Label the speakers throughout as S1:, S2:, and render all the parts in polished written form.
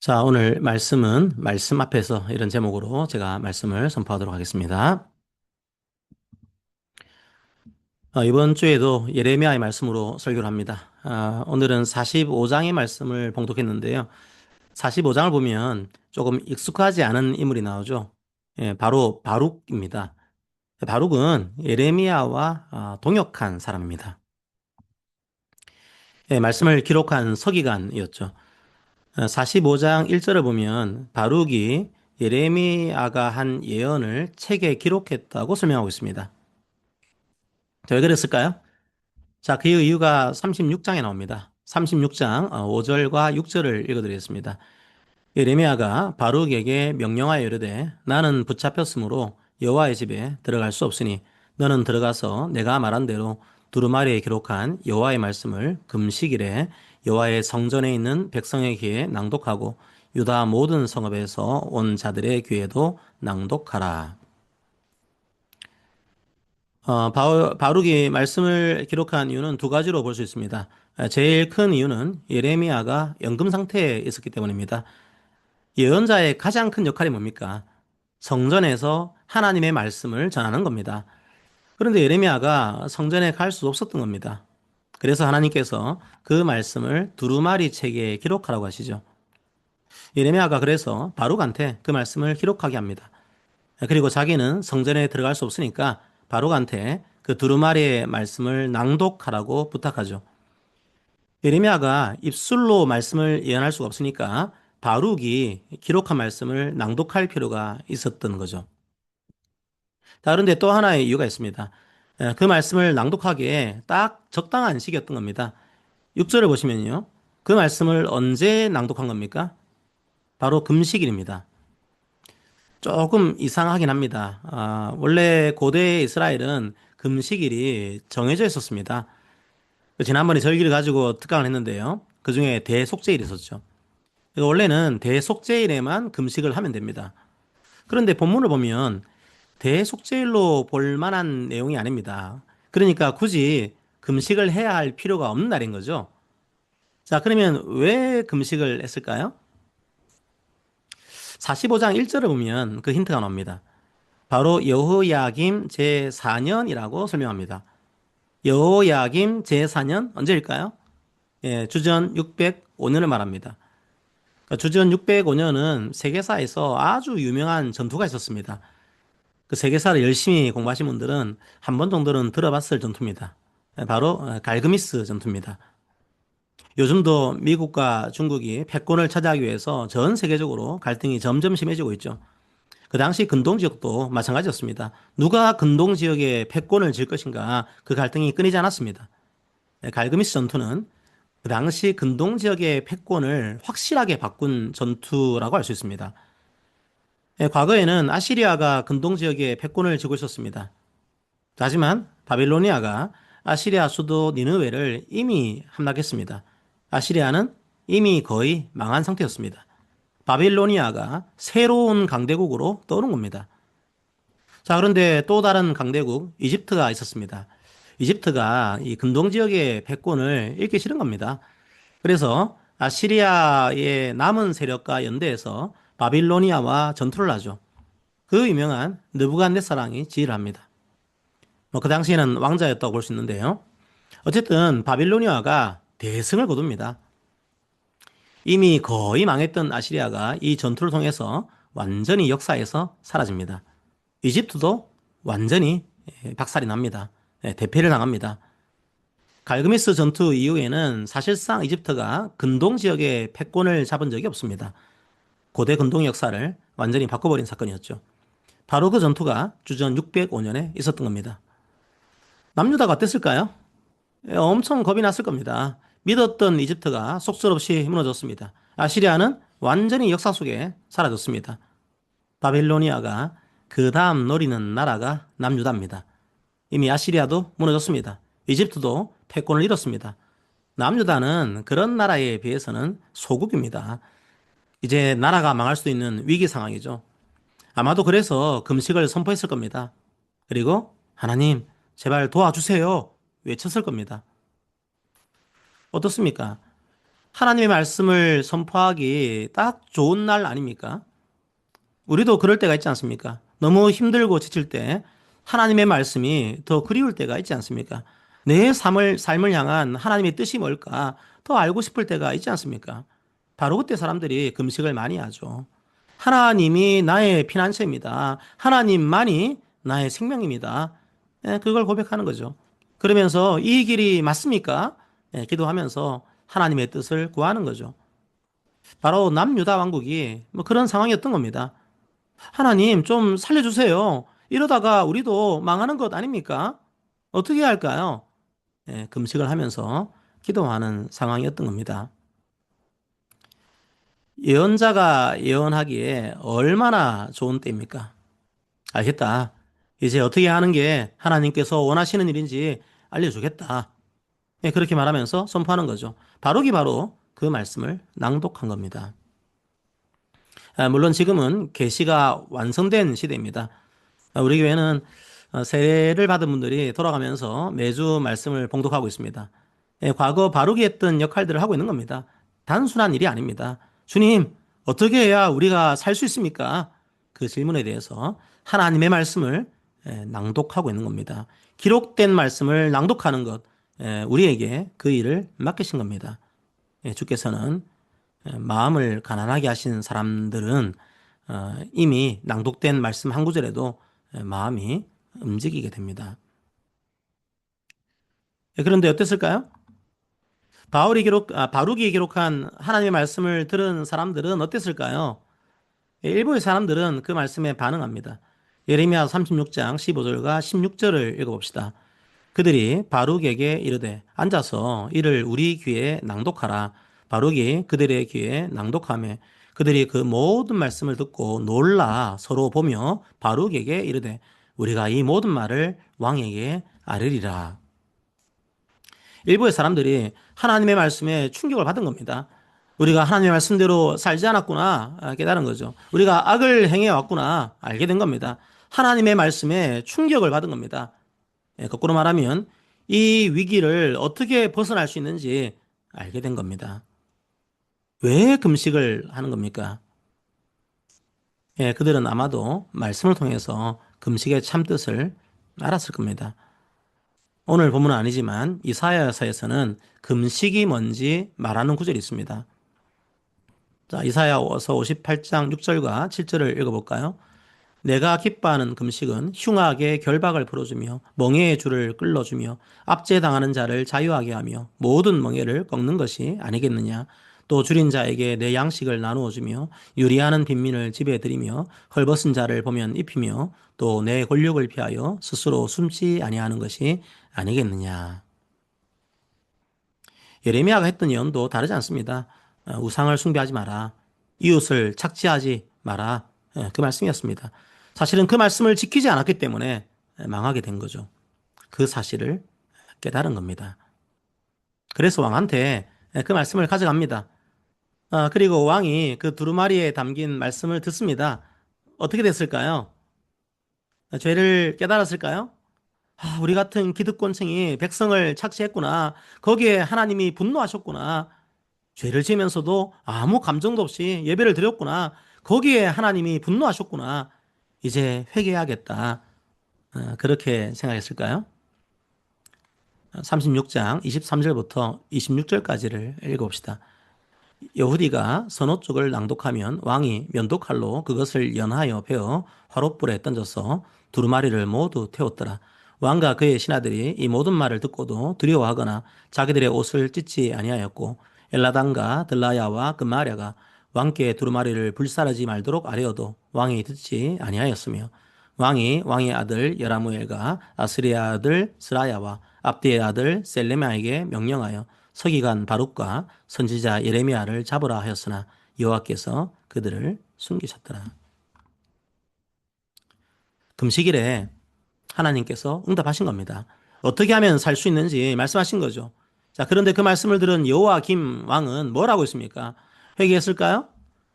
S1: 자, 오늘 말씀은 말씀 앞에서 이런 제목으로 제가 말씀을 선포하도록 하겠습니다. 이번 주에도 예레미야의 말씀으로 설교를 합니다. 오늘은 45장의 말씀을 봉독했는데요. 45장을 보면 조금 익숙하지 않은 인물이 나오죠. 예, 바로 바룩입니다. 바룩은 예레미야와 동역한 사람입니다. 예, 말씀을 기록한 서기관이었죠. 45장 1절을 보면 바룩이 예레미야가 한 예언을 책에 기록했다고 설명하고 있습니다. 자, 왜 그랬을까요? 자, 그 이유가 36장에 나옵니다. 36장 5절과 6절을 읽어드리겠습니다. 예레미야가 바룩에게 명령하여 이르되 나는 붙잡혔으므로 여호와의 집에 들어갈 수 없으니 너는 들어가서 내가 말한 대로 두루마리에 기록한 여호와의 말씀을 금식일에 여호와의 성전에 있는 백성의 귀에 낭독하고 유다 모든 성읍에서 온 자들의 귀에도 낭독하라. 바룩이 말씀을 기록한 이유는 두 가지로 볼 수 있습니다. 제일 큰 이유는 예레미야가 연금 상태에 있었기 때문입니다. 예언자의 가장 큰 역할이 뭡니까? 성전에서 하나님의 말씀을 전하는 겁니다. 그런데 예레미야가 성전에 갈 수 없었던 겁니다. 그래서 하나님께서 그 말씀을 두루마리 책에 기록하라고 하시죠. 예레미야가 그래서 바룩한테 그 말씀을 기록하게 합니다. 그리고 자기는 성전에 들어갈 수 없으니까 바룩한테 그 두루마리의 말씀을 낭독하라고 부탁하죠. 예레미야가 입술로 말씀을 예언할 수가 없으니까 바룩이 기록한 말씀을 낭독할 필요가 있었던 거죠. 그런데 또 하나의 이유가 있습니다. 그 말씀을 낭독하기에 딱 적당한 시기였던 겁니다. 6절을 보시면요. 그 말씀을 언제 낭독한 겁니까? 바로 금식일입니다. 조금 이상하긴 합니다. 원래 고대 이스라엘은 금식일이 정해져 있었습니다. 지난번에 절기를 가지고 특강을 했는데요. 그 중에 대속죄일이 있었죠. 원래는 대속죄일에만 금식을 하면 됩니다. 그런데 본문을 보면 대속죄일로 볼 만한 내용이 아닙니다. 그러니까 굳이 금식을 해야 할 필요가 없는 날인 거죠. 자, 그러면 왜 금식을 했을까요? 45장 1절을 보면 그 힌트가 나옵니다. 바로 여호야김 제4년이라고 설명합니다. 여호야김 제4년 언제일까요? 예, 주전 605년을 말합니다. 그러니까 주전 605년은 세계사에서 아주 유명한 전투가 있었습니다. 그 세계사를 열심히 공부하신 분들은 한 번 정도는 들어봤을 전투입니다. 바로 갈그미스 전투입니다. 요즘도 미국과 중국이 패권을 차지하기 위해서 전 세계적으로 갈등이 점점 심해지고 있죠. 그 당시 근동 지역도 마찬가지였습니다. 누가 근동 지역에 패권을 질 것인가 그 갈등이 끊이지 않았습니다. 갈그미스 전투는 그 당시 근동 지역의 패권을 확실하게 바꾼 전투라고 할 수 있습니다. 과거에는 아시리아가 근동 지역에 패권을 쥐고 있었습니다. 하지만 바빌로니아가 아시리아 수도 니느웨를 이미 함락했습니다. 아시리아는 이미 거의 망한 상태였습니다. 바빌로니아가 새로운 강대국으로 떠오른 겁니다. 자, 그런데 또 다른 강대국 이집트가 있었습니다. 이집트가 이 근동 지역의 패권을 잃기 싫은 겁니다. 그래서 아시리아의 남은 세력과 연대해서 바빌로니아와 전투를 하죠. 그 유명한 느부갓네살왕이 지휘를 합니다. 그 당시에는 왕자였다고 볼 수 있는데요. 어쨌든 바빌로니아가 대승을 거둡니다. 이미 거의 망했던 아시리아가 이 전투를 통해서 완전히 역사에서 사라집니다. 이집트도 완전히 박살이 납니다. 대패를 당합니다. 갈그미스 전투 이후에는 사실상 이집트가 근동 지역의 패권을 잡은 적이 없습니다. 고대 근동 역사를 완전히 바꿔버린 사건이었죠. 바로 그 전투가 주전 605년에 있었던 겁니다. 남유다가 어땠을까요? 엄청 겁이 났을 겁니다. 믿었던 이집트가 속절없이 무너졌습니다. 아시리아는 완전히 역사 속에 사라졌습니다. 바빌로니아가 그 다음 노리는 나라가 남유다입니다. 이미 아시리아도 무너졌습니다. 이집트도 패권을 잃었습니다. 남유다는 그런 나라에 비해서는 소국입니다. 이제 나라가 망할 수도 있는 위기 상황이죠. 아마도 그래서 금식을 선포했을 겁니다. 그리고 하나님, 제발 도와주세요. 외쳤을 겁니다. 어떻습니까? 하나님의 말씀을 선포하기 딱 좋은 날 아닙니까? 우리도 그럴 때가 있지 않습니까? 너무 힘들고 지칠 때 하나님의 말씀이 더 그리울 때가 있지 않습니까? 내 삶을 향한 하나님의 뜻이 뭘까 더 알고 싶을 때가 있지 않습니까? 바로 그때 사람들이 금식을 많이 하죠. 하나님이 나의 피난처입니다. 하나님만이 나의 생명입니다. 예, 그걸 고백하는 거죠. 그러면서 이 길이 맞습니까? 예, 기도하면서 하나님의 뜻을 구하는 거죠. 바로 남유다 왕국이 뭐 그런 상황이었던 겁니다. 하나님 좀 살려주세요. 이러다가 우리도 망하는 것 아닙니까? 어떻게 해야 할까요? 예, 금식을 하면서 기도하는 상황이었던 겁니다. 예언자가 예언하기에 얼마나 좋은 때입니까? 알겠다. 이제 어떻게 하는 게 하나님께서 원하시는 일인지 알려주겠다. 예, 그렇게 말하면서 선포하는 거죠. 바룩이 바로 그 말씀을 낭독한 겁니다. 물론 지금은 계시가 완성된 시대입니다. 우리 교회는 세례를 받은 분들이 돌아가면서 매주 말씀을 봉독하고 있습니다. 예, 과거 바룩이 했던 역할들을 하고 있는 겁니다. 단순한 일이 아닙니다. 주님, 어떻게 해야 우리가 살 수 있습니까? 그 질문에 대해서 하나님의 말씀을 낭독하고 있는 겁니다. 기록된 말씀을 낭독하는 것, 우리에게 그 일을 맡기신 겁니다. 예, 주께서는 마음을 가난하게 하신 사람들은 이미 낭독된 말씀 한 구절에도 마음이 움직이게 됩니다. 예, 그런데 어땠을까요? 바룩이 기록한 하나님의 말씀을 들은 사람들은 어땠을까요? 예, 일부의 사람들은 그 말씀에 반응합니다. 예레미야 36장 15절과 16절을 읽어봅시다. 그들이 바룩에게 이르되 앉아서 이를 우리 귀에 낭독하라. 바룩이 그들의 귀에 낭독하며 그들이 그 모든 말씀을 듣고 놀라 서로 보며 바룩에게 이르되 우리가 이 모든 말을 왕에게 아뢰리라. 일부의 사람들이 하나님의 말씀에 충격을 받은 겁니다. 우리가 하나님의 말씀대로 살지 않았구나 깨달은 거죠. 우리가 악을 행해왔구나 알게 된 겁니다. 하나님의 말씀에 충격을 받은 겁니다. 거꾸로 말하면 이 위기를 어떻게 벗어날 수 있는지 알게 된 겁니다. 왜 금식을 하는 겁니까? 예, 그들은 아마도 말씀을 통해서 금식의 참뜻을 알았을 겁니다. 오늘 본문은 아니지만 이사야서에서는 금식이 뭔지 말하는 구절이 있습니다. 자, 이사야서 58장 6절과 7절을 읽어볼까요? 내가 기뻐하는 금식은 흉악의 결박을 풀어주며 멍에의 줄을 끌어주며 압제당하는 자를 자유하게 하며 모든 멍에를 꺾는 것이 아니겠느냐. 또 줄인 자에게 내 양식을 나누어 주며 유리하는 빈민을 집에 들이며 헐벗은 자를 보면 입히며 또 내 권력을 피하여 스스로 숨지 아니하는 것이 아니겠느냐. 예레미야가 했던 예언도 다르지 않습니다. 우상을 숭배하지 마라. 이웃을 착취하지 마라. 그 말씀이었습니다. 사실은 그 말씀을 지키지 않았기 때문에 망하게 된 거죠. 그 사실을 깨달은 겁니다. 그래서 왕한테 그 말씀을 가져갑니다. 그리고 왕이 그 두루마리에 담긴 말씀을 듣습니다. 어떻게 됐을까요? 죄를 깨달았을까요? 우리 같은 기득권층이 백성을 착취했구나. 거기에 하나님이 분노하셨구나. 죄를 지으면서도 아무 감정도 없이 예배를 드렸구나. 거기에 하나님이 분노하셨구나. 이제 회개해야겠다. 그렇게 생각했을까요? 36장 23절부터 26절까지를 읽어봅시다. 여후디가 선호 쪽을 낭독하면 왕이 면도칼로 그것을 연하여 베어 화롯불에 던져서 두루마리를 모두 태웠더라. 왕과 그의 신하들이 이 모든 말을 듣고도 두려워하거나 자기들의 옷을 찢지 아니하였고 엘라단과 들라야와 금마랴가 왕께 두루마리를 불사르지 말도록 아뢰어도 왕이 듣지 아니하였으며 왕의 아들 여라무엘과 아스리야 아들 스라야와 압디의 아들 셀레미야에게 명령하여 서기관 바룩과 선지자 예레미야를 잡으라 하였으나 여호와께서 그들을 숨기셨더라. 금식일에 하나님께서 응답하신 겁니다. 어떻게 하면 살 수 있는지 말씀하신 거죠. 자, 그런데 그 말씀을 들은 여호와김 왕은 뭘 하고 있습니까? 회개했을까요?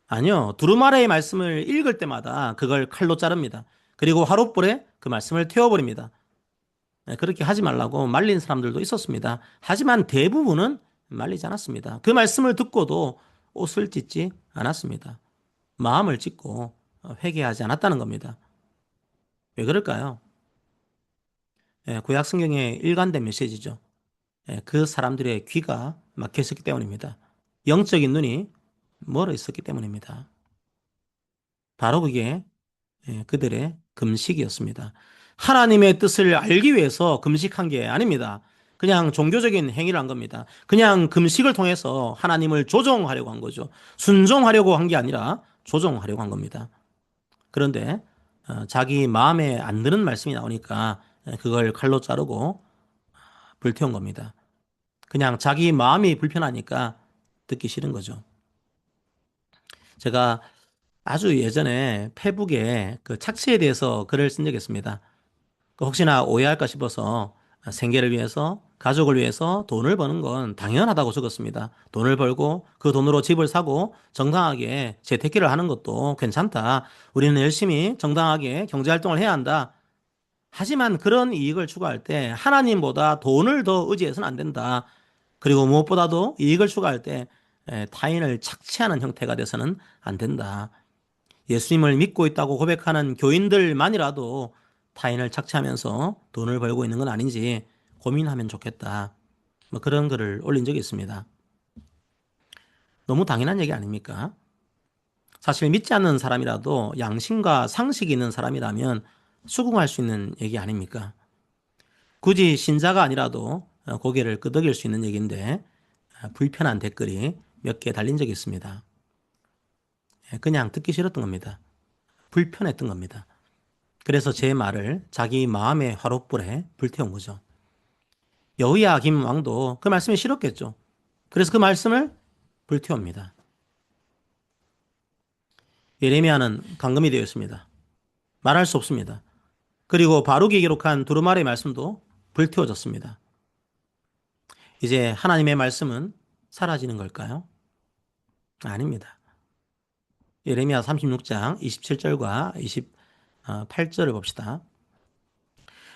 S1: 아니요. 두루마리의 말씀을 읽을 때마다 그걸 칼로 자릅니다. 그리고 화롯불에 그 말씀을 태워버립니다. 그렇게 하지 말라고 말린 사람들도 있었습니다. 하지만 대부분은 말리지 않았습니다. 그 말씀을 듣고도 옷을 찢지 않았습니다. 마음을 찢고 회개하지 않았다는 겁니다. 왜 그럴까요? 구약 성경의 일관된 메시지죠. 그 사람들의 귀가 막혀 있었기 때문입니다. 영적인 눈이 멀어 있었기 때문입니다. 바로 그게 그들의 금식이었습니다. 하나님의 뜻을 알기 위해서 금식한 게 아닙니다. 그냥 종교적인 행위를 한 겁니다. 그냥 금식을 통해서 하나님을 조종하려고 한 거죠. 순종하려고 한 게 아니라 조종하려고 한 겁니다. 그런데 자기 마음에 안 드는 말씀이 나오니까 그걸 칼로 자르고 불태운 겁니다. 그냥 자기 마음이 불편하니까 듣기 싫은 거죠. 제가 아주 예전에 페북에 그 착시에 대해서 글을 쓴 적이 있습니다. 혹시나 오해할까 싶어서 생계를 위해서, 가족을 위해서 돈을 버는 건 당연하다고 적었습니다. 돈을 벌고 그 돈으로 집을 사고 정당하게 재테크를 하는 것도 괜찮다. 우리는 열심히 정당하게 경제활동을 해야 한다. 하지만 그런 이익을 추구할 때 하나님보다 돈을 더 의지해서는 안 된다. 그리고 무엇보다도 이익을 추구할 때 타인을 착취하는 형태가 돼서는 안 된다. 예수님을 믿고 있다고 고백하는 교인들만이라도 타인을 착취하면서 돈을 벌고 있는 건 아닌지 고민하면 좋겠다. 뭐 그런 글을 올린 적이 있습니다. 너무 당연한 얘기 아닙니까? 사실 믿지 않는 사람이라도 양심과 상식이 있는 사람이라면 수긍할 수 있는 얘기 아닙니까? 굳이 신자가 아니라도 고개를 끄덕일 수 있는 얘기인데 불편한 댓글이 몇 개 달린 적이 있습니다. 그냥 듣기 싫었던 겁니다. 불편했던 겁니다. 그래서 제 말을 자기 마음의 화롯불에 불태운 거죠. 여호야김 왕도 그 말씀이 싫었겠죠. 그래서 그 말씀을 불태웁니다. 예레미야는 감금이 되어 있습니다. 말할 수 없습니다. 그리고 바룩이 기록한 두루마리의 말씀도 불태워졌습니다. 이제 하나님의 말씀은 사라지는 걸까요? 아닙니다. 예레미야 36장 27절과 28절을 봅시다.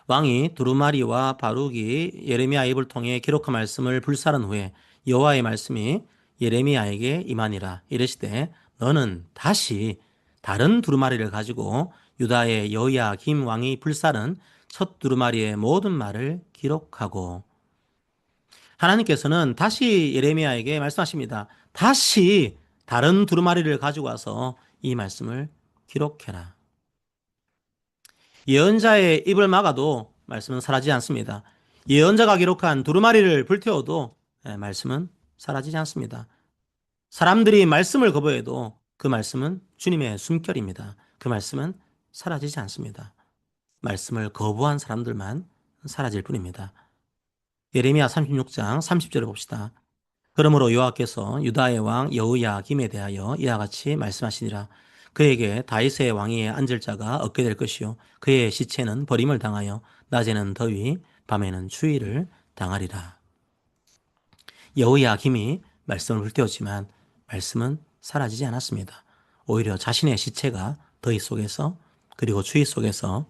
S1: 왕이 두루마리와 바룩이 예레미야 입을 통해 기록한 말씀을 불사른 후에 여호와의 말씀이 예레미야에게 임하니라. 이르시되 너는 다시 다른 두루마리를 가지고 유다의 여호야김 왕이 불사른 첫 두루마리의 모든 말을 기록하고. 하나님께서는 다시 예레미야에게 말씀하십니다. 다시 다른 두루마리를 가지고 와서 이 말씀을 기록해라. 예언자의 입을 막아도 말씀은 사라지지 않습니다. 예언자가 기록한 두루마리를 불태워도 말씀은 사라지지 않습니다. 사람들이 말씀을 거부해도 그 말씀은 주님의 숨결입니다. 그 말씀은 사라지지 않습니다. 말씀을 거부한 사람들만 사라질 뿐입니다. 예레미야 36장 30절을 봅시다. 그러므로 여호와께서 유다의 왕 여호야김에 대하여 이와 같이 말씀하시니라. 그에게 다윗의 왕위에 앉을 자가 없게 될 것이요 그의 시체는 버림을 당하여 낮에는 더위 밤에는 추위를 당하리라. 여호야김이 말씀을 불태웠지만 말씀은 사라지지 않았습니다. 오히려 자신의 시체가 더위 속에서 그리고 추위 속에서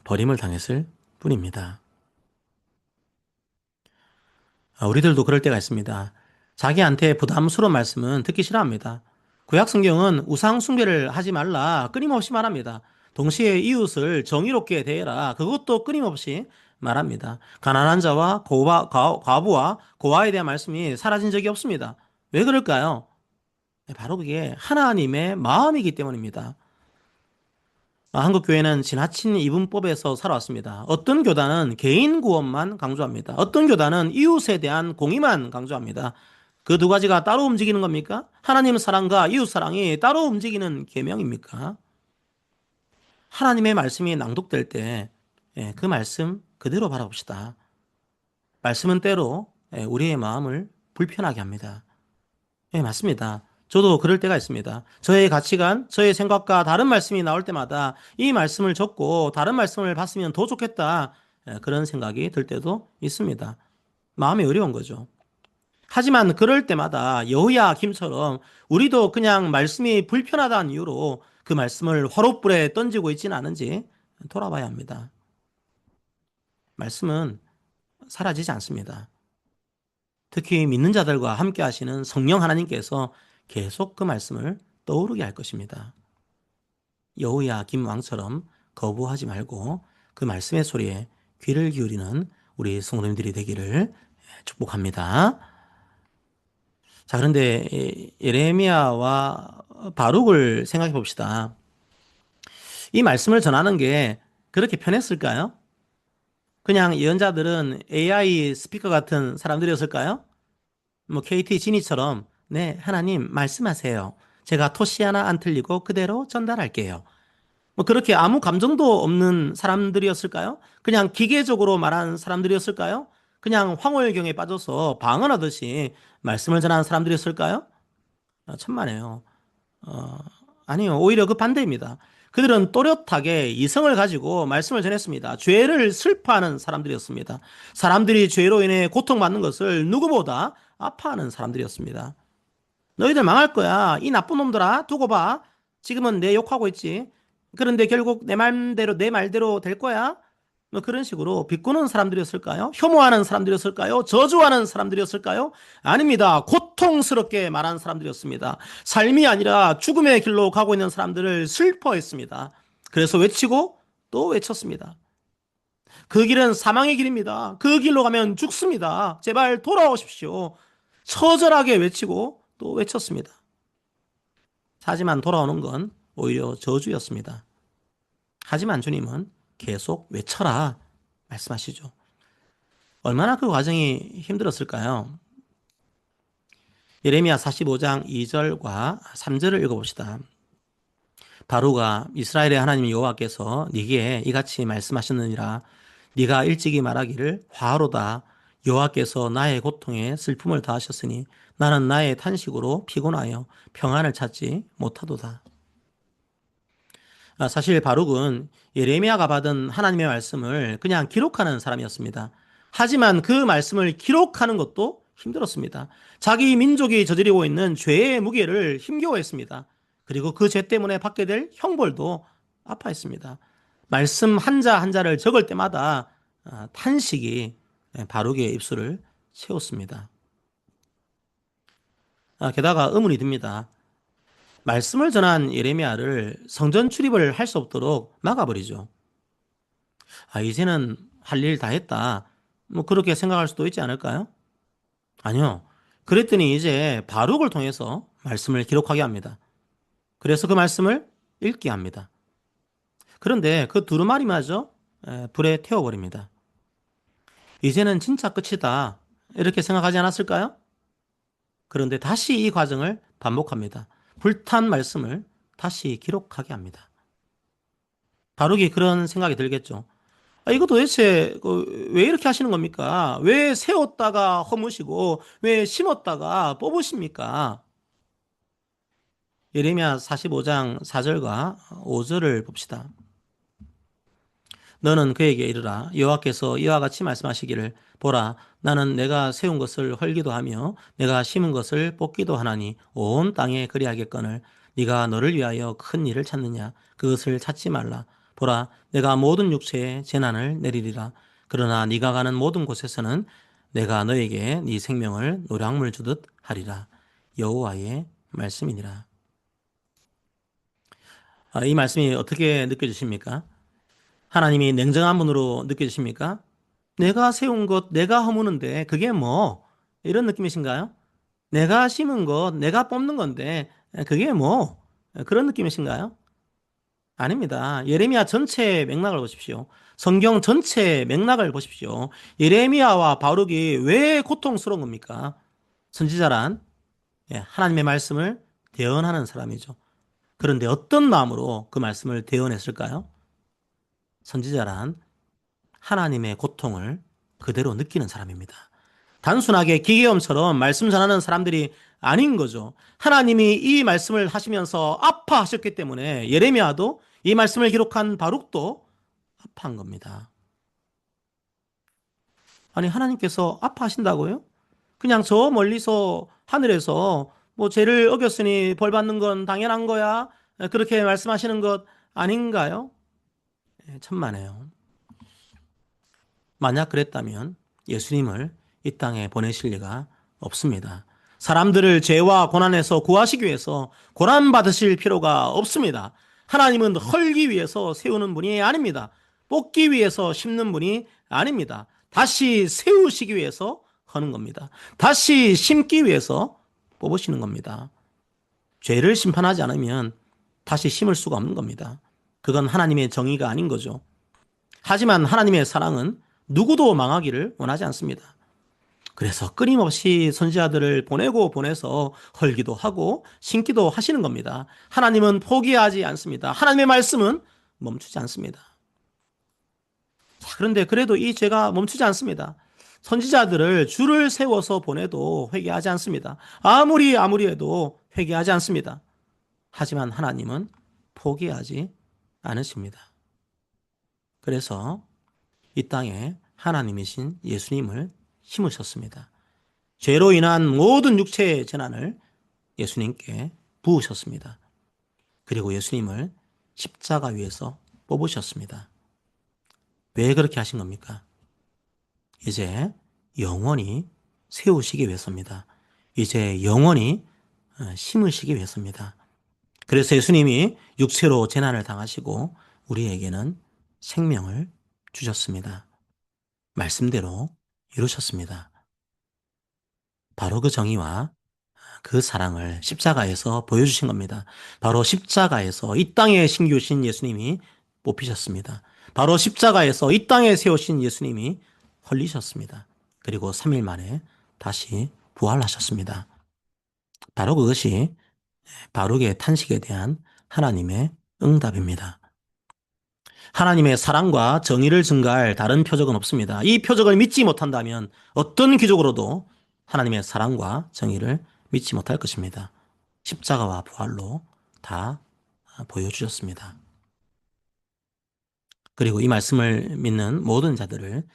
S1: 버림을 당했을 뿐입니다. 우리들도 그럴 때가 있습니다. 자기한테 부담스러운 말씀은 듣기 싫어합니다. 구약 성경은 우상 숭배를 하지 말라 끊임없이 말합니다. 동시에 이웃을 정의롭게 대해라 그것도 끊임없이 말합니다. 가난한 자와 과부와 고아에 대한 말씀이 사라진 적이 없습니다. 왜 그럴까요? 바로 그게 하나님의 마음이기 때문입니다. 한국 교회는 지나친 이분법에서 살아왔습니다. 어떤 교단은 개인 구원만 강조합니다. 어떤 교단은 이웃에 대한 공의만 강조합니다. 그 두 가지가 따로 움직이는 겁니까? 하나님 사랑과 이웃 사랑이 따로 움직이는 계명입니까? 하나님의 말씀이 낭독될 때 그 말씀 그대로 바라봅시다. 말씀은 때로 우리의 마음을 불편하게 합니다. 네, 맞습니다. 저도 그럴 때가 있습니다. 저의 가치관, 저의 생각과 다른 말씀이 나올 때마다 이 말씀을 적고 다른 말씀을 봤으면 더 좋겠다. 그런 생각이 들 때도 있습니다. 마음이 어려운 거죠. 하지만 그럴 때마다 여호야김처럼 우리도 그냥 말씀이 불편하다는 이유로 그 말씀을 화롯불에 던지고 있지는 않은지 돌아봐야 합니다. 말씀은 사라지지 않습니다. 특히 믿는 자들과 함께 하시는 성령 하나님께서 계속 그 말씀을 떠오르게 할 것입니다. 여호야김 왕처럼 거부하지 말고 그 말씀의 소리에 귀를 기울이는 우리 성도님들이 되기를 축복합니다. 자, 그런데 예레미야와 바룩을 생각해 봅시다. 이 말씀을 전하는 게 그렇게 편했을까요? 그냥 예언자들은 AI 스피커 같은 사람들이었을까요? 뭐 KT 지니처럼 네, 하나님 말씀하세요. 제가 토시 하나 안 틀리고 그대로 전달할게요. 뭐 그렇게 아무 감정도 없는 사람들이었을까요? 그냥 기계적으로 말하는 사람들이었을까요? 그냥 황홀경에 빠져서 방언하듯이 말씀을 전하는 사람들이었을까요? 천만에요. 어, 아니요. 오히려 그 반대입니다. 그들은 또렷하게 이성을 가지고 말씀을 전했습니다. 죄를 슬퍼하는 사람들이었습니다. 사람들이 죄로 인해 고통받는 것을 누구보다 아파하는 사람들이었습니다. 너희들 망할 거야. 이 나쁜 놈들아. 두고 봐. 지금은 내 욕하고 있지. 그런데 결국 내 말대로 될 거야. 뭐 그런 식으로 비꼬는 사람들이었을까요? 혐오하는 사람들이었을까요? 저주하는 사람들이었을까요? 아닙니다. 고통스럽게 말하는 사람들이었습니다. 삶이 아니라 죽음의 길로 가고 있는 사람들을 슬퍼했습니다. 그래서 외치고 또 외쳤습니다. 그 길은 사망의 길입니다. 그 길로 가면 죽습니다. 제발 돌아오십시오. 처절하게 외치고 또 외쳤습니다. 하지만 돌아오는 건 오히려 저주였습니다. 하지만 주님은 계속 외쳐라 말씀하시죠. 얼마나 그 과정이 힘들었을까요? 예레미야 45장 2절과 3절을 읽어봅시다. 바루가 이스라엘의 하나님 여호와께서 네게 이같이 말씀하셨느니라. 네가 일찍이 말하기를 화로다. 여호와께서 나의 고통에 슬픔을 다하셨으니 나는 나의 탄식으로 피곤하여 평안을 찾지 못하도다. 사실 바룩은 예레미야가 받은 하나님의 말씀을 그냥 기록하는 사람이었습니다. 하지만 그 말씀을 기록하는 것도 힘들었습니다. 자기 민족이 저지르고 있는 죄의 무게를 힘겨워했습니다. 그리고 그 죄 때문에 받게 될 형벌도 아파했습니다. 말씀 한자 한자를 적을 때마다 탄식이 바룩의 입술을 채웠습니다. 게다가 의문이 듭니다. 말씀을 전한 예레미야를 성전 출입을 할 수 없도록 막아버리죠. 이제는 할 일 다 했다. 뭐 그렇게 생각할 수도 있지 않을까요? 아니요. 그랬더니 이제 바룩을 통해서 말씀을 기록하게 합니다. 그래서 그 말씀을 읽게 합니다. 그런데 그 두루마리마저 불에 태워버립니다. 이제는 진짜 끝이다. 이렇게 생각하지 않았을까요? 그런데 다시 이 과정을 반복합니다. 불탄 말씀을 다시 기록하게 합니다. 바룩이 그런 생각이 들겠죠. 이거 도대체 왜 이렇게 하시는 겁니까? 왜 세웠다가 허무시고 왜 심었다가 뽑으십니까? 예레미야 45장 4절과 5절을 봅시다. 너는 그에게 이르라. 여호와께서 이와 같이 말씀하시기를 보라, 나는 내가 세운 것을 헐기도 하며 내가 심은 것을 뽑기도 하나니 온 땅에 그리하겠거늘 네가 너를 위하여 큰 일을 찾느냐? 그것을 찾지 말라. 보라, 내가 모든 육체에 재난을 내리리라. 그러나 네가 가는 모든 곳에서는 내가 너에게 네 생명을 노량물 주듯 하리라. 여호와의 말씀이니라. 이 말씀이 어떻게 느껴지십니까? 하나님이 냉정한 분으로 느껴지십니까? 내가 세운 것, 내가 허무는데 그게 뭐? 이런 느낌이신가요? 내가 심은 것, 내가 뽑는 건데 그게 뭐? 그런 느낌이신가요? 아닙니다. 예레미야 전체의 맥락을 보십시오. 성경 전체의 맥락을 보십시오. 예레미야와 바룩이 왜 고통스러운 겁니까? 선지자란 하나님의 말씀을 대언하는 사람이죠. 그런데 어떤 마음으로 그 말씀을 대언했을까요? 선지자란 하나님의 고통을 그대로 느끼는 사람입니다. 단순하게 기계음처럼 말씀 전하는 사람들이 아닌 거죠. 하나님이 이 말씀을 하시면서 아파하셨기 때문에 예레미야도 이 말씀을 기록한 바룩도 아파한 겁니다. 아니, 하나님께서 아파하신다고요? 그냥 저 멀리서 하늘에서 뭐 죄를 어겼으니 벌 받는 건 당연한 거야. 그렇게 말씀하시는 것 아닌가요? 천만에요. 만약 그랬다면 예수님을 이 땅에 보내실 리가 없습니다. 사람들을 죄와 고난에서 구하시기 위해서 고난받으실 필요가 없습니다. 하나님은 헐기 위해서 세우는 분이 아닙니다. 뽑기 위해서 심는 분이 아닙니다. 다시 세우시기 위해서 하는 겁니다. 다시 심기 위해서 뽑으시는 겁니다. 죄를 심판하지 않으면 다시 심을 수가 없는 겁니다. 그건 하나님의 정의가 아닌 거죠. 하지만 하나님의 사랑은 누구도 망하기를 원하지 않습니다. 그래서 끊임없이 선지자들을 보내서 헐기도 하고 심기도 하시는 겁니다. 하나님은 포기하지 않습니다. 하나님의 말씀은 멈추지 않습니다. 그런데 그래도 이 죄가 멈추지 않습니다. 선지자들을 줄을 세워서 보내도 회개하지 않습니다. 아무리 해도 회개하지 않습니다. 하지만 하나님은 포기하지 않으십니다. 그래서 이 땅에 하나님이신 예수님을 심으셨습니다. 죄로 인한 모든 육체의 재난을 예수님께 부으셨습니다. 그리고 예수님을 십자가 위에서 뽑으셨습니다. 왜 그렇게 하신 겁니까? 이제 영원히 세우시기 위해서입니다. 이제 영원히 심으시기 위해서입니다. 그래서 예수님이 육체로 재난을 당하시고 우리에게는 생명을 주셨습니다. 말씀대로 이루셨습니다. 바로 그 정의와 그 사랑을 십자가에서 보여주신 겁니다. 바로 십자가에서 이 땅에 신기우신 예수님이 뽑히셨습니다. 바로 십자가에서 이 땅에 세우신 예수님이 헐리셨습니다. 그리고 3일 만에 다시 부활하셨습니다. 바로 그것이 바룩의 탄식에 대한 하나님의 응답입니다. 하나님의 사랑과 정의를 증가할 다른 표적은 없습니다. 이 표적을 믿지 못한다면 어떤 기적으로도 하나님의 사랑과 정의를 믿지 못할 것입니다. 십자가와 부활로 다 보여주셨습니다. 그리고 이 말씀을 믿는 모든 자들을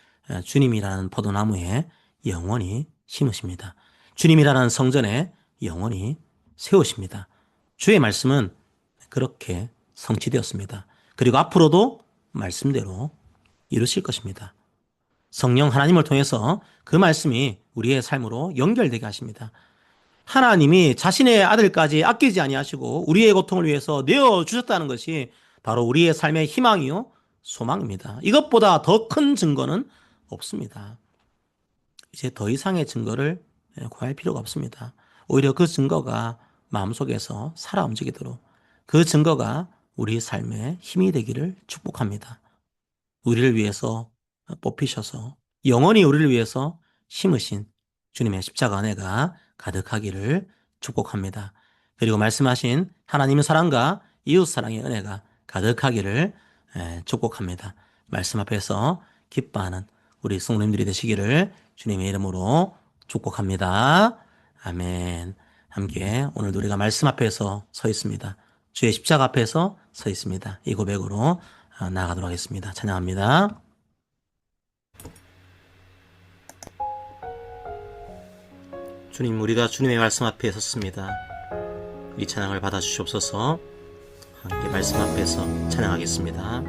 S1: 주님이라는 포도나무에 영원히 심으십니다. 주님이라는 성전에 영원히 세우십니다. 주의 말씀은 그렇게 성취되었습니다. 그리고 앞으로도 말씀대로 이루실 것입니다. 성령 하나님을 통해서 그 말씀이 우리의 삶으로 연결되게 하십니다. 하나님이 자신의 아들까지 아끼지 아니하시고 우리의 고통을 위해서 내어주셨다는 것이 바로 우리의 삶의 희망이요 소망입니다. 이것보다 더 큰 증거는 없습니다. 이제 더 이상의 증거를 구할 필요가 없습니다. 오히려 그 증거가 마음속에서 살아 움직이도록 그 증거가 우리 삶의 힘이 되기를 축복합니다. 우리를 위해서 뽑히셔서 영원히 우리를 위해서 심으신 주님의 십자가 은혜가 가득하기를 축복합니다. 그리고 말씀하신 하나님의 사랑과 이웃 사랑의 은혜가 가득하기를 축복합니다. 말씀 앞에서 기뻐하는 우리 성도님들이 되시기를 주님의 이름으로 축복합니다. 아멘. 함께 오늘도 우리가 말씀 앞에서 서 있습니다. 주의 십자가 앞에서 서 있습니다. 이 고백으로 나아가도록 하겠습니다. 찬양합니다. 주님, 우리가 주님의 말씀 앞에 섰습니다. 이 찬양을 받아주시옵소서. 함께 말씀 앞에서 찬양하겠습니다.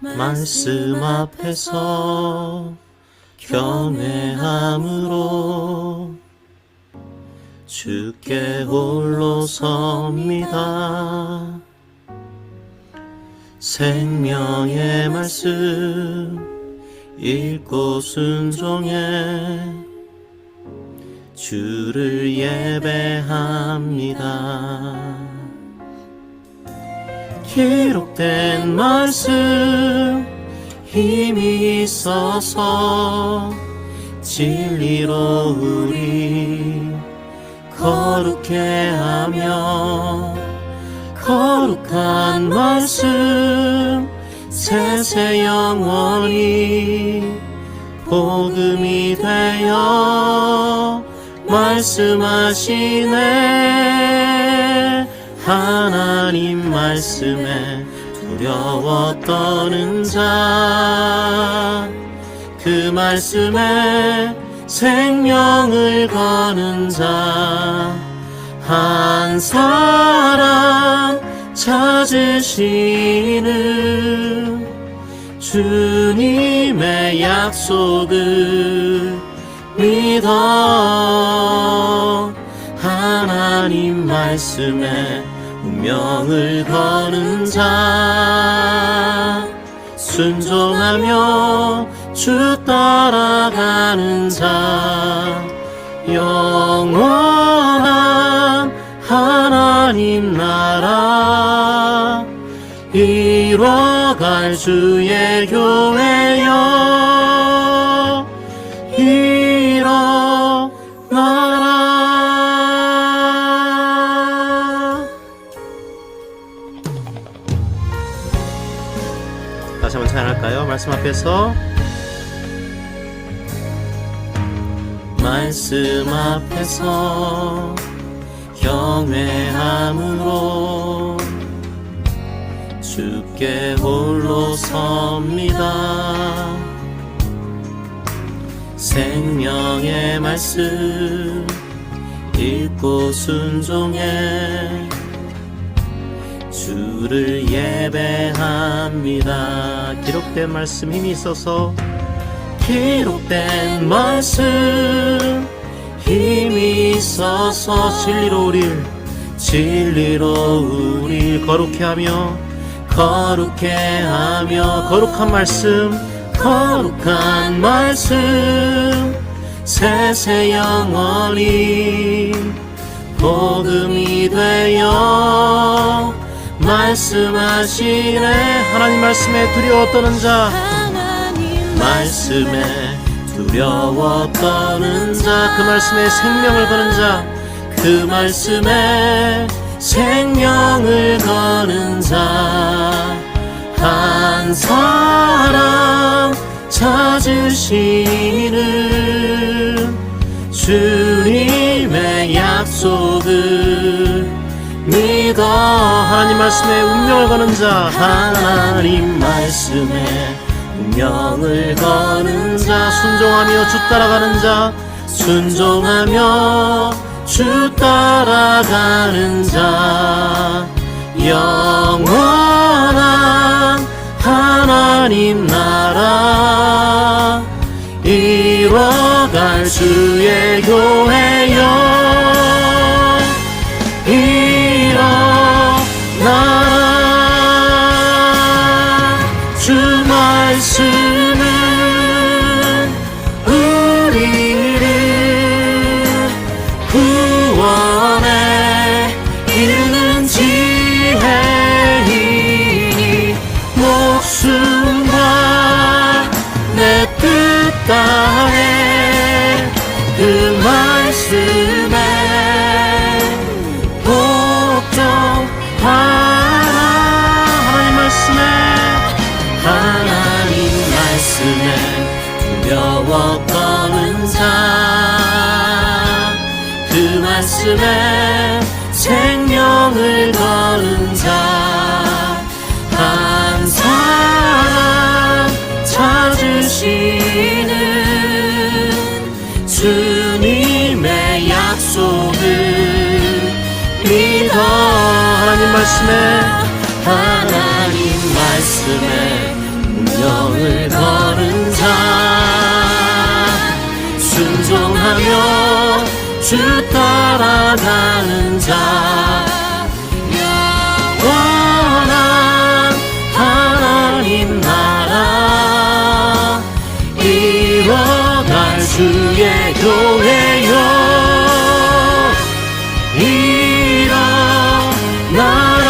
S1: 말씀 앞에서 경외함으로 주께 홀로 섭니다. 생명의 말씀 읽고 순종해 주를 예배합니다. 기록된 말씀 힘이 있어서 진리로 우리 거룩해 하며 거룩한 말씀 세세 영원히 복음이 되어 말씀하시네. 하나님 말씀에 두려워 떠는 자 그 말씀에 생명을 거는 자 한 사람 찾으시는
S2: 주님의 약속을 믿어 하나님 말씀에 운명을 거는 자 순종하며 주 따라가는 자 영원한 하나님 나라 이뤄갈 주의 교회여 일어나라. 다시 한번 찬양할까요? 말씀 앞에서 말씀 앞에서 경외함으로 주께 홀로 섭니다. 생명의 말씀 읽고 순종해 주를 예배합니다. 기록된 말씀 힘이 있어서 기록된 말씀 힘이 있어서 진리로 우릴 거룩해 하며 거룩한 말씀 세세 영원히 복음이 되어 말씀하시네. 하나님 말씀에 두려워 떠는 자 말씀에 두려워 떠는 자 그 말씀에 생명을 거는 자 그 말씀에 생명을 거는 자 한 사람 찾으시는 주님의 약속을 믿어 하나님 말씀에 운명을 거는 자 하나님 말씀에 운명을 거는 자 순종하며 주 따라가는 자 영원한 하나님 나라 이뤄갈 주의 교회여 일어나라. 주 말씀은 우리를 구원에 이르는 지혜이니 목숨과 내 뜻 다해 그 말씀에 복종하라. 하나님 말씀에 두려워 떠는 자 그 말씀에 생명을 거는 자 한 사람 찾으시는 주님의 약속을 믿어 하나님 말씀에 운명을 거는 자 순종하며 주 따라가는 자 영원한 하나님 나라 이뤄갈 주의 교회여 일어나라.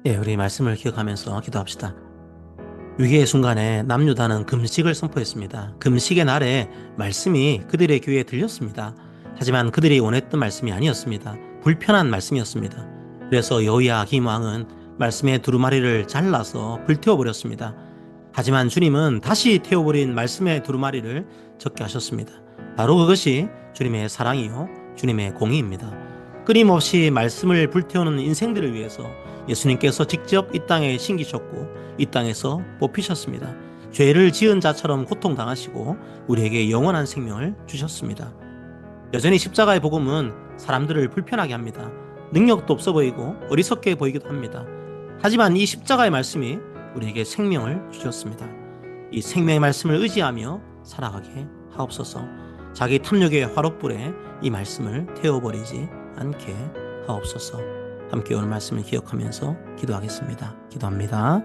S1: 예, 우리 말씀을 기억하면서 기도합시다. 위기의 순간에 남유다는 금식을 선포했습니다. 금식의 날에 말씀이 그들의 귀에 들렸습니다. 하지만 그들이 원했던 말씀이 아니었습니다. 불편한 말씀이었습니다. 그래서 여호야김 왕은 말씀의 두루마리를 잘라서 불태워버렸습니다. 하지만 주님은 다시 태워버린 말씀의 두루마리를 적게 하셨습니다. 바로 그것이 주님의 사랑이요 주님의 공의입니다. 끊임없이 말씀을 불태우는 인생들을 위해서 예수님께서 직접 이 땅에 신기셨고 이 땅에서 뽑히셨습니다. 죄를 지은 자처럼 고통당하시고 우리에게 영원한 생명을 주셨습니다. 여전히 십자가의 복음은 사람들을 불편하게 합니다. 능력도 없어 보이고 어리석게 보이기도 합니다. 하지만 이 십자가의 말씀이 우리에게 생명을 주셨습니다. 이 생명의 말씀을 의지하며 살아가게 하옵소서. 자기 탐욕의 화롯불에 이 말씀을 태워버리지 않게 하옵소서. 함께 오늘 말씀을 기억하면서 기도하겠습니다. 기도합니다.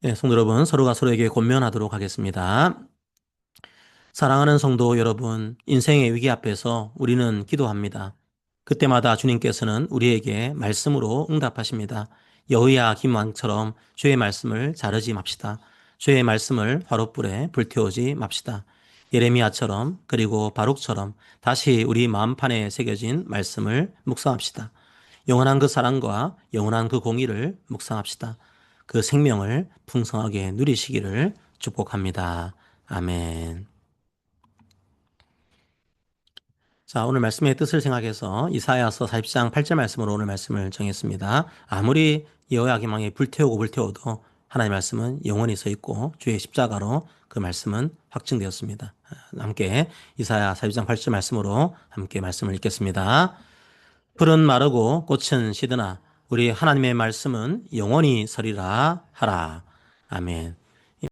S1: 네, 성도 여러분, 서로가 서로에게 권면하도록 하겠습니다. 사랑하는 성도 여러분, 인생의 위기 앞에서 우리는 기도합니다. 그때마다 주님께서는 우리에게 말씀으로 응답하십니다. 여호야김 왕처럼 주의 말씀을 자르지 맙시다. 주의 말씀을 화롯불에 불태우지 맙시다. 예레미야처럼 그리고 바룩처럼 다시 우리 마음판에 새겨진 말씀을 묵상합시다. 영원한 그 사랑과 영원한 그 공의를 묵상합시다. 그 생명을 풍성하게 누리시기를 축복합니다. 아멘. 자, 오늘 말씀의 뜻을 생각해서 이사야서 40장 8절 말씀으로 오늘 말씀을 정했습니다. 아무리 여호야김 왕이 불태워도 하나님의 말씀은 영원히 서 있고 주의 십자가로 그 말씀은 확증되었습니다. 함께 이사야 40장 8절 말씀으로 함께 말씀을 읽겠습니다. 풀은 마르고 꽃은 시드나 우리 하나님의 말씀은 영원히 서리라 하라. 아멘.